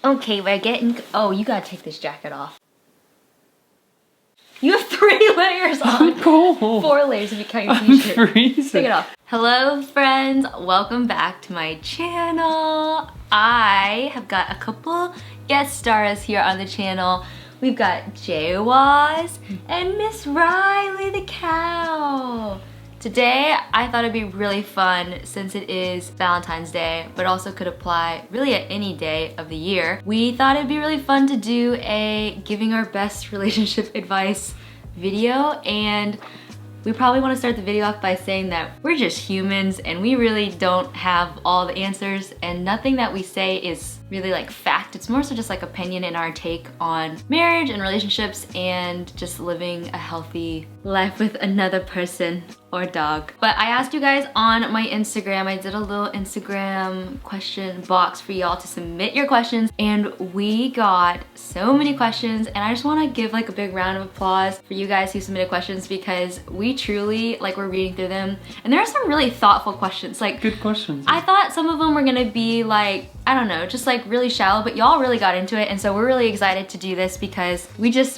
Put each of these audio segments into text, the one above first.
Okay, we're getting... Oh, you gotta take this jacket off. You have 3 layers on. I'm cold. 4 layers if you count your I'm t-shirt. freezing. Take it off. Hello friends, welcome back to my channel. I have got a couple guest stars here on the channel. We've got Jwoz and Miss Riley the cow. Today, I thought it'd be really fun since it is Valentine's Day, but also could apply really at any day of the year. We thought it'd be really fun to do a giving our best relationship advice video, and we probably want to start the video off by saying that we're just humans and we really don't have all the answers, and nothing that we say is really like fact. It's more so just like opinion and our take on marriage and relationships and just living a healthy life with another person or dog. But I asked you guys on my Instagram, I did a little Instagram question box for y'all to submit your questions, and we got so many questions, and I just want to give like a big round of applause for you guys who submitted questions, because we truly like we're reading through them and there are some really thoughtful questions. Like good questions. I thought some of them were gonna be like, I don't know, just like really shallow, but y'all really got into it, and so we're really excited to do this because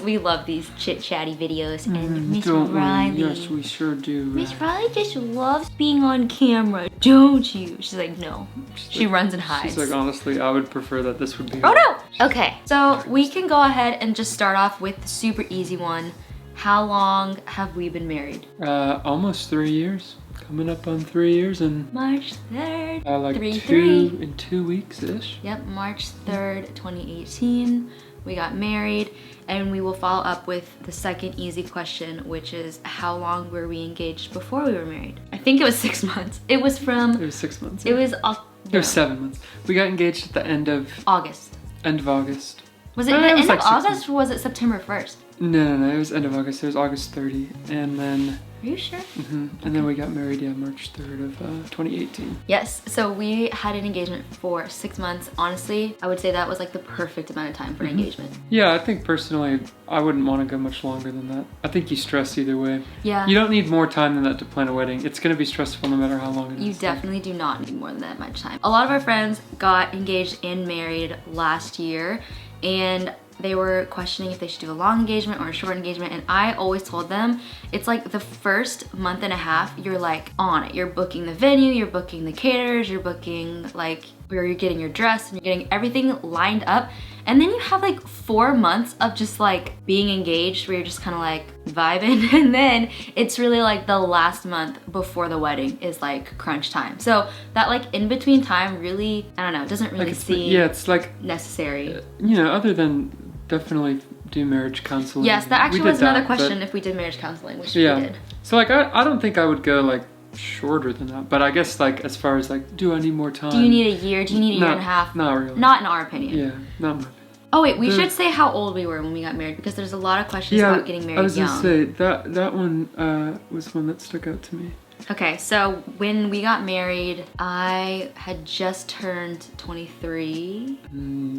we love these chit-chatty videos. And Miss Riley, yes, we sure do. Miss Riley just loves being on camera, don't you? She's like, no. She runs and hides. She's like, honestly, I would prefer that this would be. Oh no! Okay, so we can go ahead and just start off with the super easy one. How long have we been married? Almost 3 years. Coming up on 3 years in March 3rd. like 3-3. in 2 weeks-ish. Yep, March 3rd, 2018. We got married, and we will follow up with the second easy question, which is how long were we engaged before we were married? I think it was 6 months. It was 6 months. It was 7 months. We got engaged at the end of August. August. Was it the end of August or was it September 1st? No, it was end of August. It was August 30, and then. Are you sure? And then we got married, yeah, March 3rd of 2018. Yes, so we had an engagement for 6 months. Honestly, I would say that was like the perfect amount of time for an engagement. Yeah, I think personally, I wouldn't want to go much longer than that. I think you stress either way. Yeah. You don't need more time than that to plan a wedding. It's going to be stressful no matter how long it is. You definitely do not need more than that much time. A lot of our friends got engaged and married last year, and they were questioning if they should do a long engagement or a short engagement, and I always told them it's like the first month and a half you're like on it. You're booking the venue, you're booking the caterers, you're booking like where you're getting your dress and you're getting everything lined up, and then you have like 4 months of just like being engaged where you're just kind of like vibing, and then it's really like the last month before the wedding is like crunch time. So that like in between time really, I don't know, it doesn't really seem it's like necessary. You know, other than definitely do marriage counseling. Yes, that actually was another question, if we did marriage counseling, which we did. So like I don't think I would go like shorter than that, but I guess like as far as like, do I need more time? Do you need a year? Do you need a year and a half? Not really. Not in our opinion. Yeah, not my opinion. Oh wait, we should say how old we were when we got married, because there's a lot of questions about getting married young. I was gonna say that one was one that stuck out to me. Okay, so when we got married, I had just turned 23.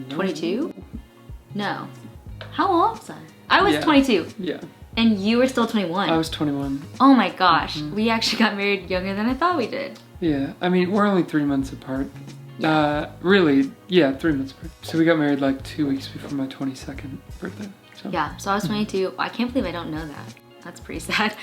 22? No. How old was I? I was 22. Yeah. And you were still 21. I was 21. Oh my gosh. We actually got married younger than I thought we did. Yeah. I mean, we're only 3 months apart. Yeah. 3 months apart. So we got married like 2 weeks before my 22nd birthday. So. Yeah, so I was 22. I can't believe I don't know that. That's pretty sad.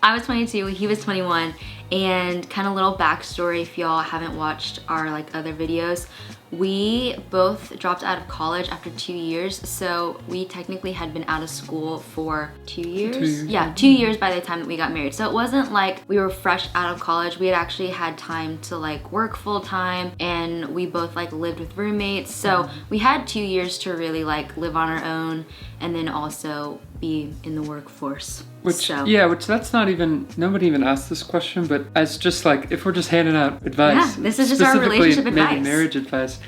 I was 22, he was 21, and kind of little backstory if y'all haven't watched our like other videos. We both dropped out of college after 2 years, so we technically had been out of school for 2 years? 2 years. Yeah, 2 years by the time that we got married. So it wasn't like we were fresh out of college. We had actually had time to like work full time, and we both like lived with roommates. So we had 2 years to really like live on our own and then also be in the workforce. Which that's not even, nobody even asked this question, but as just like, if we're just handing out advice. Yeah, this is just our relationship advice. Maybe marriage advice.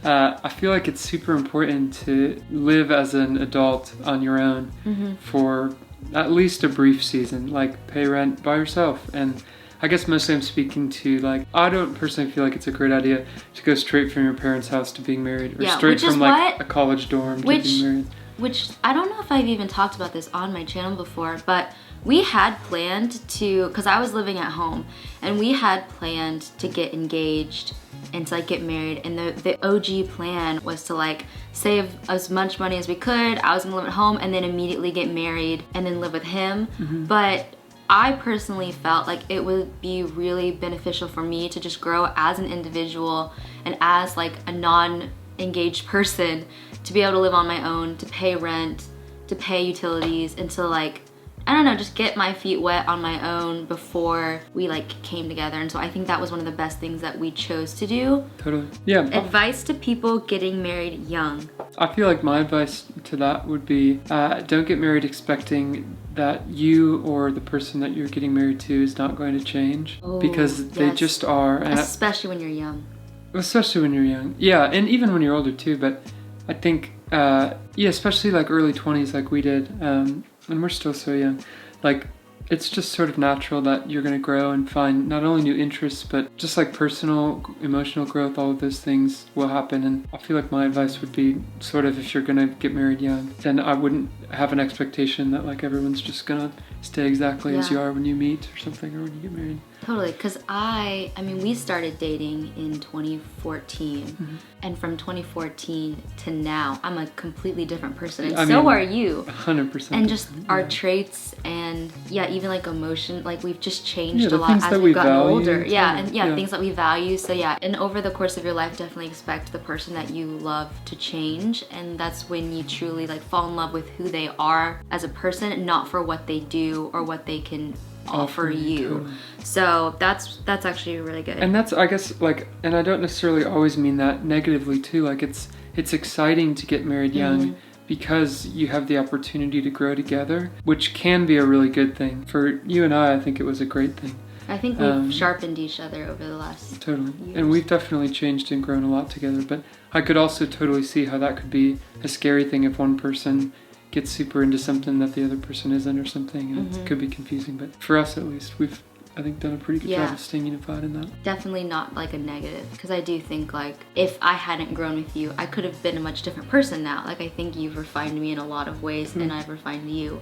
I feel like it's super important to live as an adult on your own for at least a brief season, like pay rent by yourself. And I guess mostly I'm speaking to like, I don't personally feel like it's a great idea to go straight from your parents' house to being married, or straight from like a college dorm to being married. Which, I don't know if I've even talked about this on my channel before, but we had planned to, because I was living at home, and we had planned to get engaged and to like get married, and the OG plan was to like save as much money as we could. I was gonna live at home and then immediately get married and then live with him. But I personally felt like it would be really beneficial for me to just grow as an individual and as like a non-engaged person, to be able to live on my own, to pay rent, to pay utilities, and to like, I don't know, just get my feet wet on my own before we like came together. And so I think that was one of the best things that we chose to do. Totally. Yeah. Advice to people getting married young. I feel like my advice to that would be don't get married expecting that you or the person that you're getting married to is not going to change, because they just are. And especially when you're young. Especially when you're young. Yeah, and even when you're older too. But I think, yeah, especially like early 20s like we did, and we're still so young, like it's just sort of natural that you're going to grow and find not only new interests, but just like personal, emotional growth. All of those things will happen. And I feel like my advice would be sort of, if you're going to get married young, then I wouldn't have an expectation that like everyone's just going to stay exactly as you are when you meet or something, or when you get married. Totally, because I mean, we started dating in 2014, and from 2014 to now, I'm a completely different person, and so are you. 100%. And just our traits and even like emotion, like we've just changed a lot things as that we've we gotten value, older. Things that we value. So and over the course of your life, definitely expect the person that you love to change, and that's when you truly like fall in love with who they are as a person, not for what they do or what they can offer you. Totally. So that's actually really good. And that's, I guess, like, and I don't necessarily always mean that negatively too. Like it's exciting to get married young because you have the opportunity to grow together, which can be a really good thing. For you and I think it was a great thing. I think we've sharpened each other over the last years. And we've definitely changed and grown a lot together. But I could also totally see how that could be a scary thing if one person gets super into something that the other person isn't or something, and it could be confusing. But for us, at least, we've, I think, done a pretty good job of staying unified in that. Definitely not like a negative, because I do think like if I hadn't grown with you, I could have been a much different person now. Like I think you've refined me in a lot of ways, and I've refined you.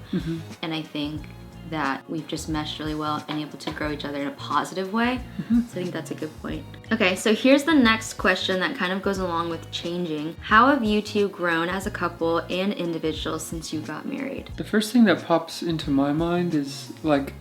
And I think that we've just meshed really well and able to grow each other in a positive way. So I think that's a good point. Okay, so here's the next question that kind of goes along with changing. How have you two grown as a couple and individuals since you got married? The first thing that pops into my mind is like,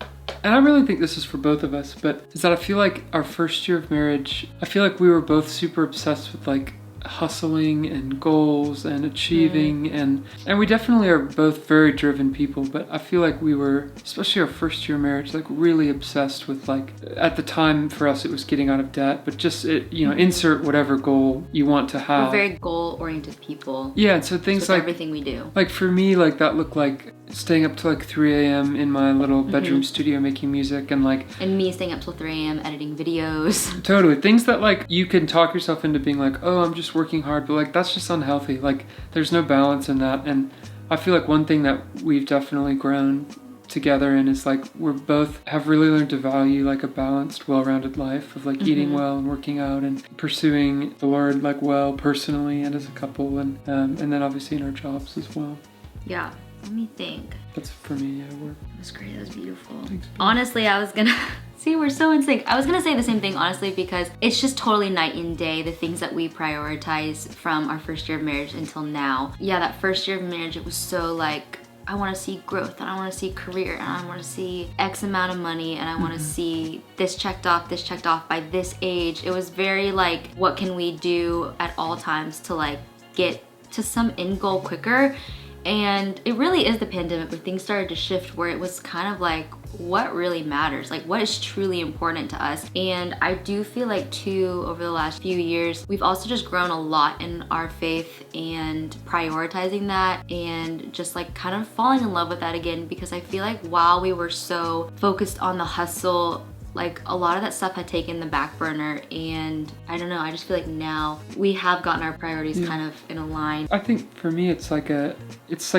and I really think this is for both of us, but is that I feel like our first year of marriage, I feel like we were both super obsessed with like hustling and goals and achieving, and we definitely are both very driven people, but I feel like we were, especially our first year of marriage, like really obsessed with, like, at the time for us it was getting out of debt, but just insert whatever goal you want to have. We're very goal oriented people. Yeah, and so things like everything we do. Like for me, like that looked like staying up till like 3 a.m. in my little bedroom studio making music, and me staying up till 3 a.m. editing videos. Totally. Things that like you can talk yourself into being like, oh, I'm just working hard, but like that's just unhealthy. Like there's no balance in that. And I feel like one thing that we've definitely grown together in is like we're both have really learned to value like a balanced, well-rounded life of like eating well and working out and pursuing the Lord like well personally and as a couple, and then obviously in our jobs as well. Yeah. Let me think. That's for me, work. That was great, that was beautiful. Thanks. Honestly, I was gonna, see, we're so in sync. I was gonna say the same thing, honestly, because it's just totally night and day, the things that we prioritize from our first year of marriage until now. Yeah, that first year of marriage, it was so like, I wanna see growth, and I wanna see career, and I wanna see X amount of money, and I wanna see this checked off by this age. It was very like, what can we do at all times to like get to some end goal quicker? And it really is the pandemic where things started to shift, where it was kind of like, what really matters? Like what is truly important to us? And I do feel like too, over the last few years, we've also just grown a lot in our faith and prioritizing that, and just like kind of falling in love with that again, because I feel like while we were so focused on the hustle, like a lot of that stuff had taken the back burner, and I don't know, I just feel like now we have gotten our priorities kind of in a line. I think for me it's like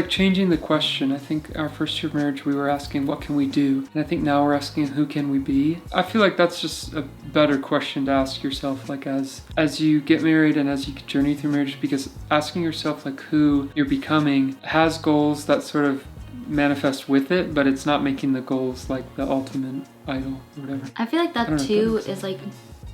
changing the question. I think our first year of marriage we were asking what can we do, and I think now we're asking who can we be. I feel like that's just a better question to ask yourself, like as you get married and as you journey through marriage, because asking yourself like who you're becoming has goals that sort of manifest with it, but it's not making the goals like the ultimate idol or whatever. I feel like that too is like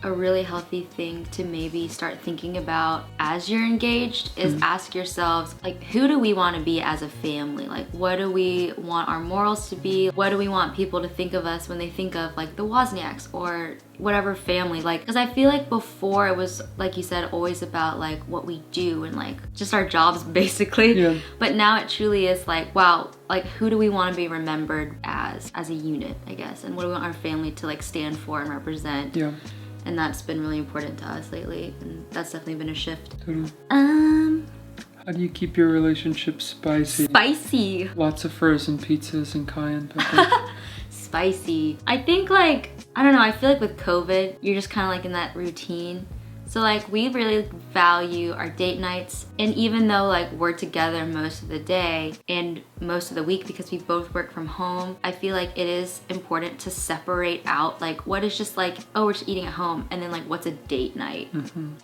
a really healthy thing to maybe start thinking about as you're engaged is ask yourselves, like, who do we want to be as a family? Like, what do we want our morals to be? What do we want people to think of us when they think of like the Wozniaks or whatever family? Like, because I feel like before it was, like you said, always about like what we do and like just our jobs basically. Yeah. But now it truly is like, wow, like who do we want to be remembered as a unit, I guess, and what do we want our family to like stand for and represent? Yeah. And that's been really important to us lately, and that's definitely been a shift. Totally. How do you keep your relationship spicy? Spicy. Lots of frozen pizzas and cayenne pepper. Spicy. I think like, I don't know, I feel like with COVID, you're just kind of like in that routine. So like we really value our date nights, and even though like we're together most of the day and most of the week because we both work from home, I feel like it is important to separate out like what is just like, oh, we're just eating at home, and then like what's a date night.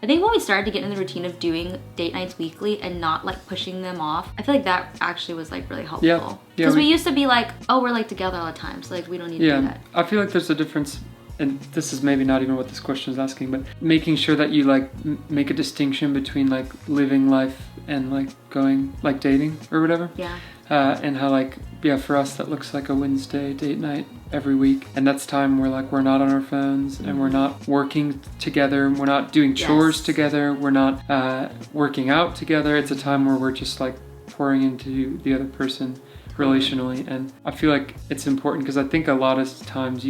I think when we started to get in the routine of doing date nights weekly and not like pushing them off, I feel like that actually was like really helpful. Yeah. Because we used to be like, oh, we're like together all the time, so like we don't need to do that. I feel like there's a difference, and this is maybe not even what this question is asking, but making sure that you like make a distinction between like living life and like going like dating or whatever. Yeah. And how like, yeah, for us that looks like a Wednesday date night every week, and that's time where like we're not on our phones and we're not working together, we're not doing chores together, we're not working out together. It's a time where we're just like pouring into the other person relationally, and I feel like it's important because I think a lot of times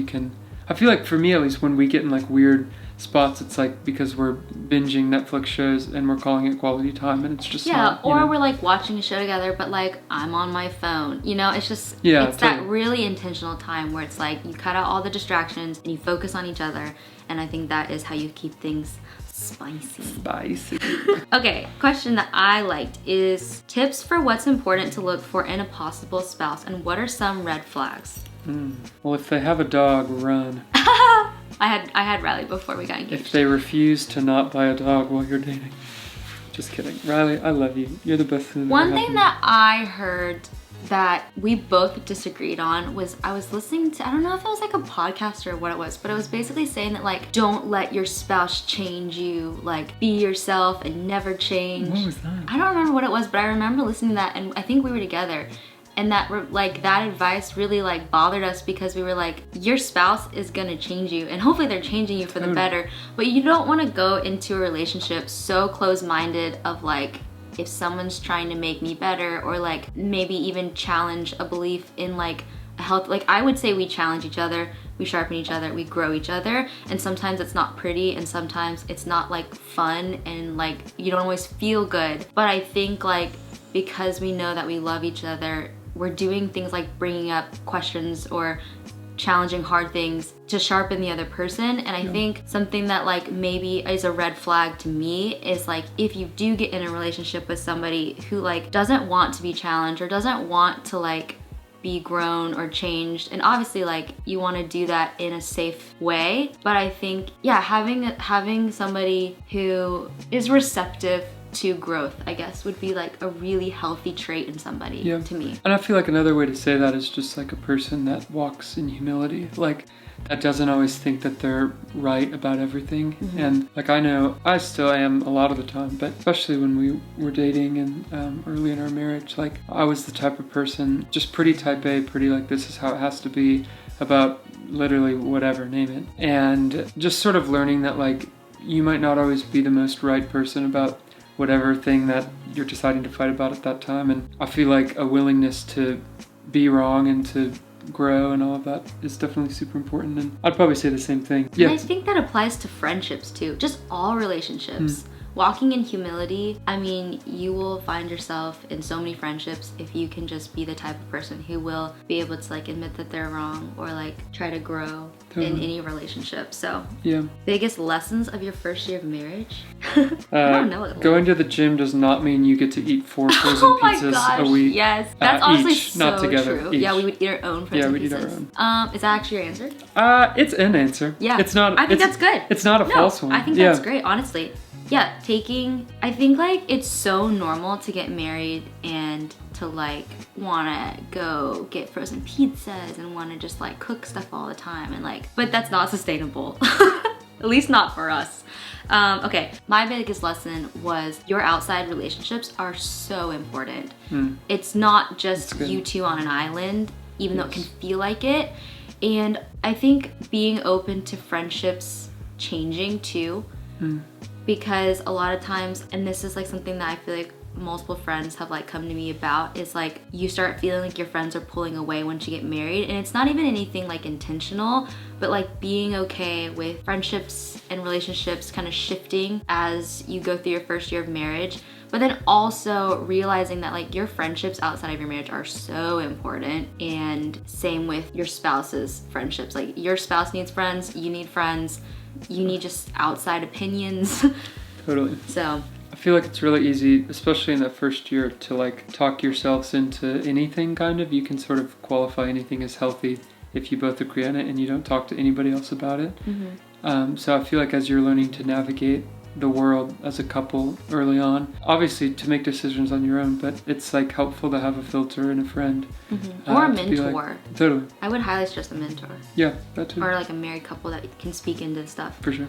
I feel like for me at least, when we get in like weird spots, it's like because we're binging Netflix shows and we're calling it quality time, and it's just not, or we're like watching a show together, but like I'm on my phone, you know. It's just it's that really intentional time where it's like you cut out all the distractions and you focus on each other, and I think that is how you keep things spicy. Okay, question that I liked is tips for what's important to look for in a possible spouse, and what are some red flags? Well, if they have a dog, run. I had Riley before we got engaged. If they refuse to not buy a dog while you're dating. Just kidding. Riley, I love you. You're the best thing that ever One thing that I heard that we both disagreed on was, I was listening to, I don't know if it was like a podcast or what it was, but it was basically saying that like, don't let your spouse change you, like be yourself and never change. What was that? I don't remember what it was, but I remember listening to that, and I think we were together. And that like that advice really like bothered us, because we were like, your spouse is gonna change you, and hopefully they're changing you for the better, but you don't want to go into a relationship so close-minded of like, if someone's trying to make me better, or like maybe even challenge a belief in like a health. Like I would say we challenge each other, we sharpen each other, we grow each other, and sometimes it's not pretty, and sometimes it's not like fun, and like you don't always feel good. But I think like, because we know that we love each other, we're doing things like bringing up questions or challenging hard things to sharpen the other person. And I think something that like maybe is a red flag to me is like, if you do get in a relationship with somebody who like doesn't want to be challenged or doesn't want to like be grown or changed, and obviously like you want to do that in a safe way, but I think having somebody who is receptive to growth, I guess, would be like a really healthy trait in somebody to me. And I feel like another way to say that is just like a person that walks in humility, like that doesn't always think that they're right about everything. And like I know I still am a lot of the time, but especially when we were dating and early in our marriage, like I was the type of person, just pretty type A, pretty like this is how it has to be about literally whatever, name it. And just sort of learning that like you might not always be the most right person about whatever thing that you're deciding to fight about at that time. And I feel like a willingness to be wrong and to grow and all of that is definitely super important, and I'd probably say the same thing. And I think that applies to friendships too, just all relationships. Walking in humility, I mean, you will find yourself in so many friendships if you can just be the type of person who will be able to like admit that they're wrong, or like try to grow in any relationship. So biggest lessons of your first year of marriage? I don't know. Going to the gym does not mean you get to eat 4 frozen pizzas a week. Yes, that's honestly each, so not together, true. each. Yeah, we would eat our own frozen pizzas. Yeah, we'd eat our own. Is that actually your answer? It's an answer. Yeah, it's not. I think that's good. It's not a false one. I think that's great, honestly. Yeah, I think like it's so normal to get married and to like wanna go get frozen pizzas and wanna just like cook stuff all the time, and like, but that's not sustainable. At least not for us. Okay, my biggest lesson was your outside relationships are so important. It's not just you two on an island, even though it can feel like it. And I think being open to friendships changing too, because a lot of times, and this is like something that I feel like multiple friends have like come to me about, is like you start feeling like your friends are pulling away once you get married, and it's not even anything like intentional, but like being okay with friendships and relationships kind of shifting as you go through your first year of marriage, but then also realizing that like your friendships outside of your marriage are so important, and same with your spouse's friendships. Like your spouse needs friends, you need friends, you need just outside opinions. Totally. So I feel like it's really easy, especially in that first year, to like talk yourselves into anything kind of. You can sort of qualify anything as healthy if you both agree on it and you don't talk to anybody else about it. So I feel like as you're learning to navigate the world as a couple early on, obviously to make decisions on your own, but it's like helpful to have a filter and a friend. Or a to be mentor. Like, totally. I would highly suggest a mentor. Yeah, that too. Or like a married couple that can speak into stuff. For sure.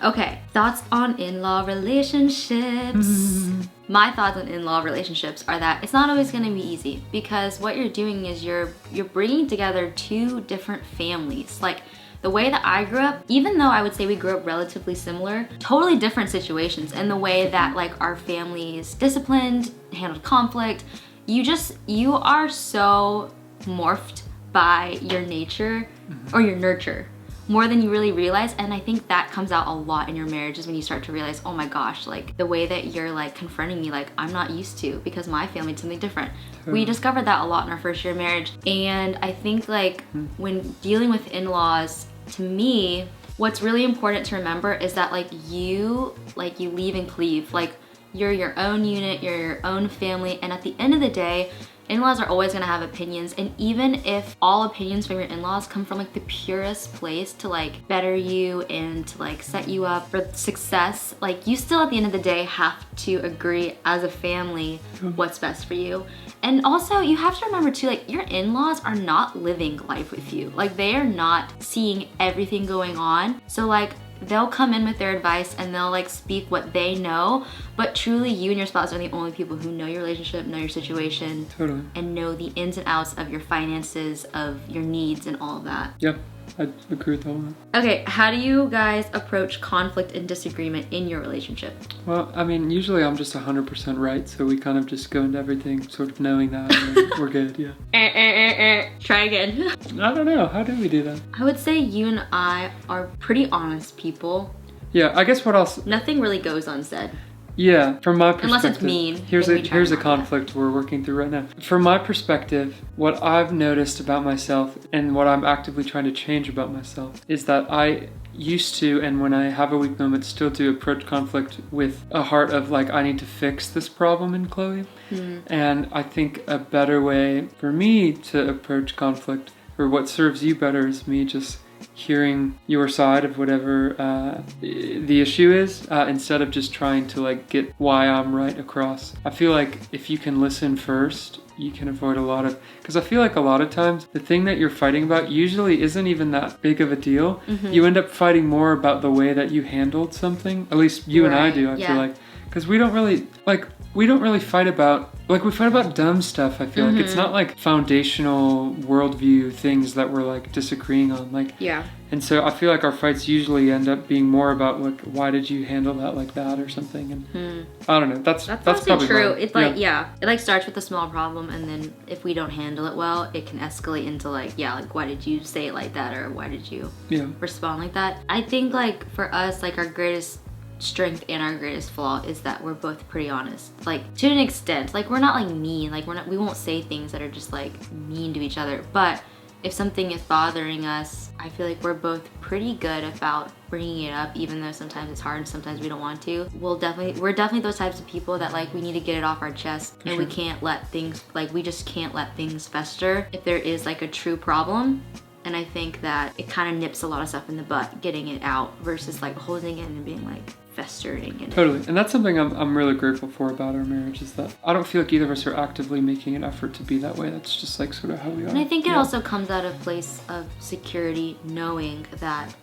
Okay, thoughts on in-law relationships. My thoughts on in-law relationships are that it's not always going to be easy, because what you're doing is you're bringing together two different families. Like the way that I grew up, even though I would say we grew up relatively similar, totally different situations in the way that like our families disciplined, handled conflict. You are so morphed by your nature or your nurture more than you really realize. And I think that comes out a lot in your marriage, is when you start to realize, oh my gosh, like the way that you're like confronting me, like I'm not used to, because my family did something different. We discovered that a lot in our first year of marriage. And I think like when dealing with in-laws, to me, what's really important to remember is that like you leave and cleave. Like you're your own unit, you're your own family, and at the end of the day, in-laws are always gonna have opinions, and even if all opinions from your in-laws come from like the purest place to like better you and to like set you up for success, like you still at the end of the day have to agree as a family what's best for you. And also you have to remember too, like your in-laws are not living life with you. Like they are not seeing everything going on. So like they'll come in with their advice and they'll like speak what they know, but truly you and your spouse are the only people who know your relationship, know your situation, and know the ins and outs of your finances, of your needs, and all of that. Yep, I agree with all of that. Okay, how do you guys approach conflict and disagreement in your relationship? Well, I mean, usually I'm just 100% right, so we kind of just go into everything sort of knowing that, and then we're good, yeah. Try again. I don't know, how do we do that? I would say you and I are pretty honest people. Yeah, I guess what else? Nothing really goes unsaid. Yeah, from my perspective. Unless it's mean. Here's a conflict we're working through right now. From my perspective, what I've noticed about myself and what I'm actively trying to change about myself is that I used to, and when I have a weak moment, still do approach conflict with a heart of like, I need to fix this problem in Chloe. And I think a better way for me to approach conflict, or what serves you better, is me just hearing your side of whatever the issue is, instead of just trying to like get why I'm right across. I feel like if you can listen first, you can avoid a lot of, because I feel like a lot of times the thing that you're fighting about usually isn't even that big of a deal. You end up fighting more about the way that you handled something. At least you and I do, I feel like, because we don't really fight about, like, we fight about dumb stuff. I feel like it's not like foundational worldview things that we're like disagreeing on, like, and so I feel like our fights usually end up being more about like, why did you handle that like that or something. And I don't know, that's probably true. Mine. It's like, it like starts with a small problem, and then if we don't handle it well, it can escalate into like, like, why did you say it like that, or why did you respond like that. I think like for us, like our greatest strength and our greatest flaw is that we're both pretty honest, like to an extent. Like we're not like mean, like we won't say things that are just like mean to each other, but if something is bothering us, I feel like we're both pretty good about bringing it up, even though sometimes it's hard and sometimes we don't want to. We're definitely those types of people that like, we need to get it off our chest, and we can't let things, like we just can't let things fester if there is like a true problem. And I think that it kind of nips a lot of stuff in the butt, getting it out, versus like holding it and being like festering in Totally. And that's something I'm really grateful for about our marriage, is that I don't feel like either of us are actively making an effort to be that way. That's just like sort of how we are. And I think it also comes out of a place of security, knowing that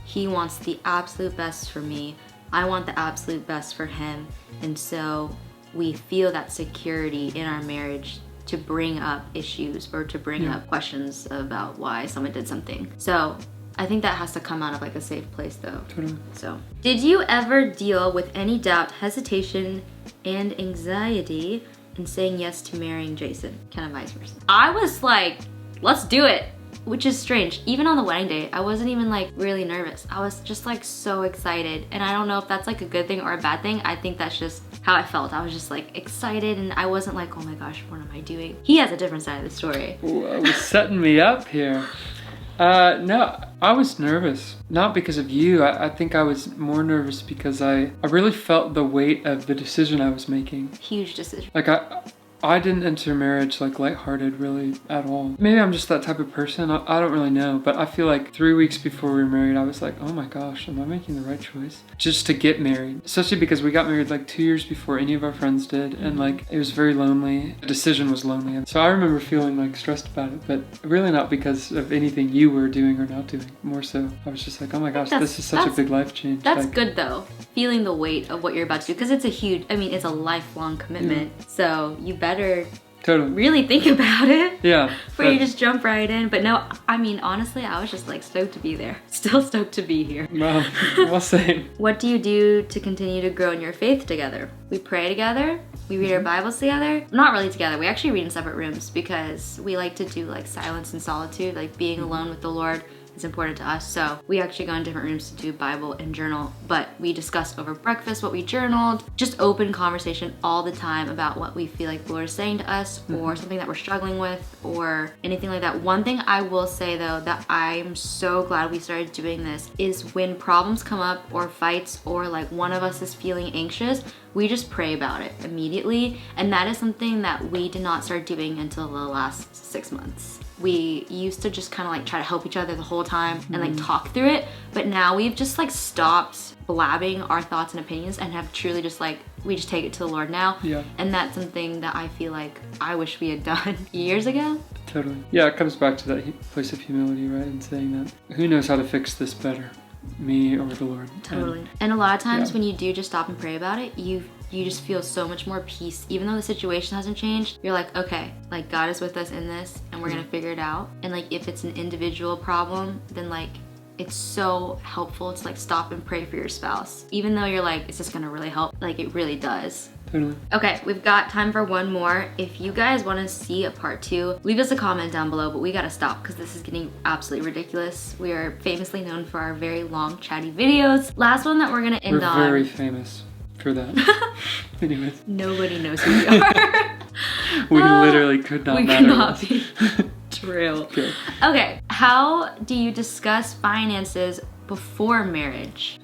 He wants the absolute best for me. I want the absolute best for him. And so we feel that security in our marriage to bring up issues or to bring up questions about why someone did something. So I think that has to come out of like a safe place though. Totally. So, did you ever deal with any doubt, hesitation, and anxiety in saying yes to marrying Jason? Kind of vice versa. I was like, let's do it. Which is strange. Even on the wedding day, I wasn't even like really nervous. I was just like so excited. And I don't know if that's like a good thing or a bad thing. I think that's just how I felt. I was just like excited and I wasn't like, oh my gosh, what am I doing? He has a different side of the story. Whoa, was setting me up here. No, I was nervous. Not because of you. I think I was more nervous because I really felt the weight of the decision I was making. Huge decision. Like I didn't enter marriage like lighthearted really at all. Maybe I'm just that type of person. I don't really know. But I feel like 3 weeks before we were married, I was like, oh my gosh, am I making the right choice? Just to get married. Especially because we got married like 2 years before any of our friends did. And like, it was very lonely. The decision was lonely. And so I remember feeling like stressed about it, but really not because of anything you were doing or not doing. More so, I was just like, oh my gosh, this is such a big life change. That's like, good though. Feeling the weight of what you're about to do. Because it's a huge, I mean, it's a lifelong commitment. So you better totally really think about it. Yeah. Before you just jump right in. But no, I mean, honestly, I was just like stoked to be there. Still stoked to be here. Well, same. What do you do to continue to grow in your faith together? We pray together. We read our Bibles together. Not really together. We actually read in separate rooms because we like to do like silence and solitude, like being alone with the Lord. Is important to us. So we actually go in different rooms to do Bible and journal, but we discuss over breakfast what we journaled, just open conversation all the time about what we feel like the Lord is saying to us or something that we're struggling with or anything like that. One thing I will say though that I'm so glad we started doing this is when problems come up or fights or like one of us is feeling anxious, we just pray about it immediately. And that is something that we did not start doing until the last 6 months. We used to just kind of like try to help each other the whole time and like talk through it. But now we've just like stopped blabbing our thoughts and opinions and have truly just like, we just take it to the Lord now. Yeah. And that's something that I feel like I wish we had done years ago. Totally. Yeah, it comes back to that place of humility, right? And saying that, who knows how to fix this better? Me or the Lord? Totally. And a lot of times when you do just stop and pray about it, you just feel so much more peace. Even though the situation hasn't changed, you're like, okay, like God is with us in this and we're gonna figure it out. And like if it's an individual problem, then like it's so helpful to like stop and pray for your spouse. Even though you're like, is this gonna really help? Like it really does. Totally. Okay, we've got time for one more. If you guys want to see a part 2, leave us a comment down below, but we gotta stop because this is getting absolutely ridiculous. We are famously known for our very long chatty videos. Last one that we're gonna end on. We're very famous for that. Anyways. Nobody knows who we are. We literally could not matter. We could not be. True. Okay, how do you discuss finances before marriage?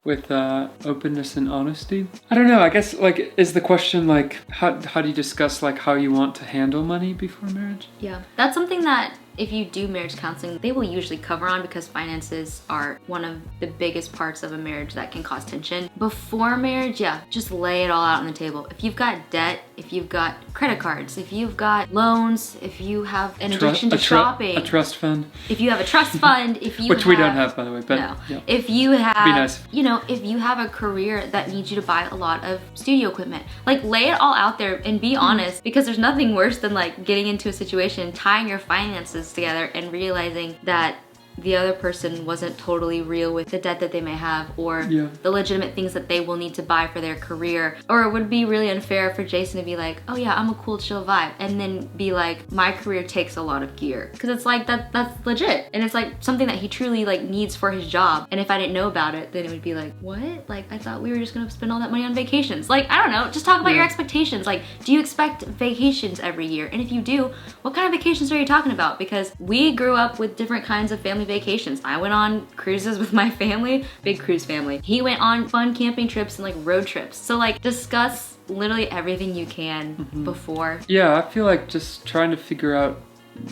With openness and honesty? I don't know, I guess like is the question like how do you discuss like how you want to handle money before marriage? Yeah, that's something that if you do marriage counseling, they will usually cover on because finances are one of the biggest parts of a marriage that can cause tension. Before marriage, yeah, just lay it all out on the table. If you've got debt, if you've got credit cards, if you've got loans, if you have an addiction to shopping. A trust fund. If you have a trust fund, if you Which we don't have, by the way, but no. Yeah. If you have, be nice. You know, if you have a career that needs you to buy a lot of studio equipment, like lay it all out there and be honest because there's nothing worse than like getting into a situation, tying your finances together and realizing that the other person wasn't totally real with the debt that they may have or the legitimate things that they will need to buy for their career. Or it would be really unfair for Jason to be like, oh yeah, I'm a cool chill vibe, and then be like, my career takes a lot of gear. Because it's like that's legit. And it's like something that he truly like needs for his job. And if I didn't know about it, then it would be like, what? Like I thought we were just gonna spend all that money on vacations. Like, I don't know, just talk about your expectations. Like, do you expect vacations every year? And if you do, what kind of vacations are you talking about? Because we grew up with different kinds of family vacations. I went on cruises with my family, big cruise family. He went on fun camping trips and like road trips. So like discuss literally everything you can before. Yeah, I feel like just trying to figure out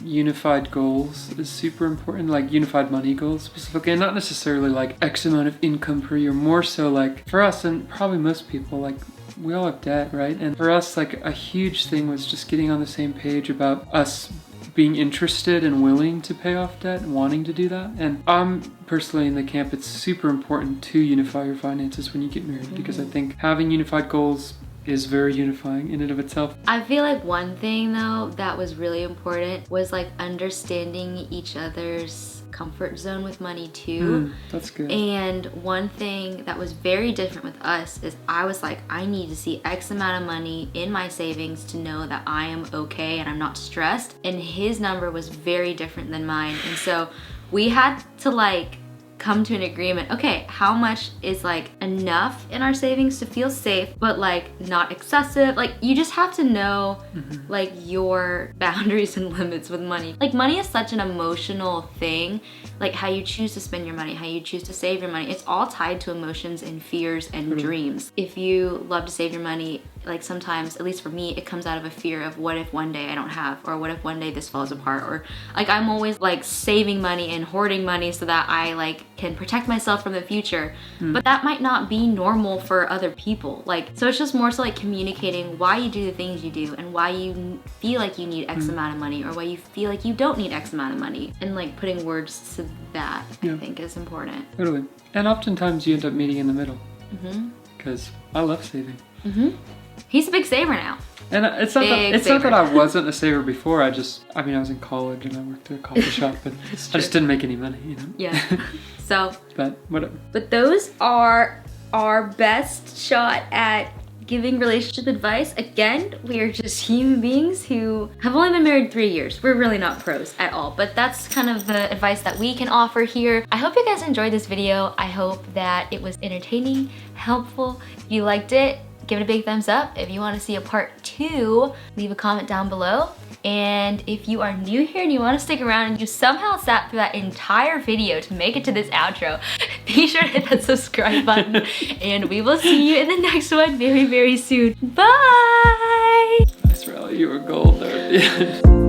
unified goals is super important, like unified money goals specifically, and not necessarily like X amount of income per year, more so like for us and probably most people, like we all have debt, right? And for us, like a huge thing was just getting on the same page about us being interested and willing to pay off debt and wanting to do that. And I'm personally in the camp, it's super important to unify your finances when you get married, because I think having unified goals is very unifying in and of itself. I feel like one thing though that was really important was like understanding each other's comfort zone with money too. That's good. And one thing that was very different with us is I was like, I need to see X amount of money in my savings to know that I am okay and I'm not stressed. And his number was very different than mine. And so we had to like come to an agreement. Okay, how much is like enough in our savings to feel safe, but like not excessive? Like you just have to know like your boundaries and limits with money. Like money is such an emotional thing. Like how you choose to spend your money, how you choose to save your money, it's all tied to emotions and fears and dreams. If you love to save your money, like sometimes, at least for me, it comes out of a fear of what if one day I don't have, or what if one day this falls apart, or like I'm always like saving money and hoarding money so that I like can protect myself from the future. But that might not be normal for other people. Like, so it's just more so like communicating why you do the things you do and why you feel like you need X amount of money, or why you feel like you don't need X amount of money, and like putting words to that I think is important. Totally. And oftentimes you end up meeting in the middle, because I love saving. He's a big saver now. And it's not that I wasn't a saver before. I was in college and I worked at a coffee shop, but I just didn't make any money, you know? Yeah. So. But whatever. But those are our best shot at giving relationship advice. Again, we are just human beings who have only been married 3 years. We're really not pros at all, but that's kind of the advice that we can offer here. I hope you guys enjoyed this video. I hope that it was entertaining, helpful. If you liked it, give it a big thumbs up. If you want to see a part 2, leave a comment down below. And if you are new here and you want to stick around and you somehow sat through that entire video to make it to this outro, be sure to hit that subscribe button. And we will see you in the next one very, very soon. Bye! Nice, Riley. You were gold there at the end.